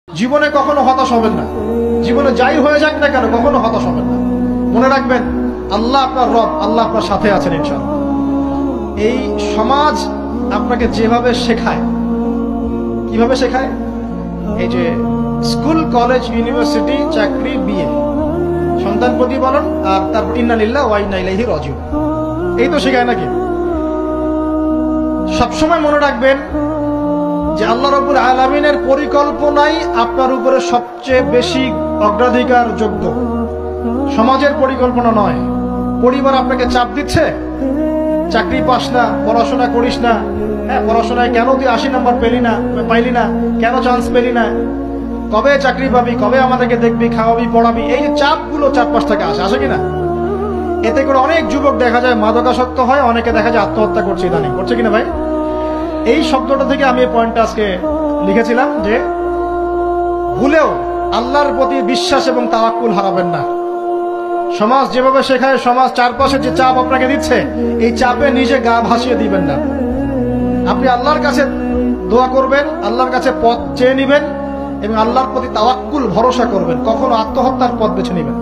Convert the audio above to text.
জীবনে কখনো হতাশ হবেন না। জীবনে যাই হয়ে যাক না কেন কখনো হতাশ হবেন না। মনে রাখবেন আল্লাহ আপনার রব, আল্লাহ আপনার সাথে আছেন ইনশাআল্লাহ। এই সমাজ আপনাকে যেভাবে শেখায়, কিভাবে শেখায়, এই যে স্কুল, কলেজ, ইউনিভার্সিটি, চাকরি, বিয়ে, সন্তান প্রতিপালন, আর তারপর ইন্না লিল্লাহি ওয়া ইন্না ইলাইহি রাজিউন, এই তো শেখায় নাকি? সবসময় মনে রাখবেন যে আল্লাহ রাব্বুল আলামিনের পরিকল্পনাই আপনার উপরে সবচেয়ে বেশি অগ্রাধিকার যোগ্য, সমাজের পরিকল্পনা নয়। পরিবার আপনাকে চাপ দিচ্ছে, চাকরি পাস না, পড়াশোনা করিস না, হ্যাঁ পড়াশোনায় কেন তুই 80 নম্বর পাইলি না, কেন চান্স পেলি না, কবে চাকরি পাবি, কবে আমাদেরকে দেখবি, খাওয়াবি, পড়াবি, এই যে চাপগুলো চারপাশ থেকে আসে কিনা? এতে করে অনেক যুবক দেখা যায় মাদকাসক্ত হয়, অনেকে দেখা যায় আত্মহত্যা করছে, ইদানিং করছে কিনা ভাই? এই শব্দটা থেকে আমি এই পয়েন্টটা আজকে লিখেছিলাম যে ভুলেও আল্লাহর প্রতি বিশ্বাস এবং তাওয়াক্কুল হারাবেন না। সমাজ যেভাবে শেখায়, সমাজ চারপাশে যে চাপ আপনাকে দিচ্ছে, এই চাপে নিজে গা ভাসিয়ে দিবেন না। আপনি আল্লাহর কাছে দোয়া করবেন, আল্লাহর কাছে পথ চেয়ে নিবেন এবং আল্লাহর প্রতি তাওয়াক্কুল ভরসা করবেন। কখনো আত্মহত্যার পথ বেছে নিবেন।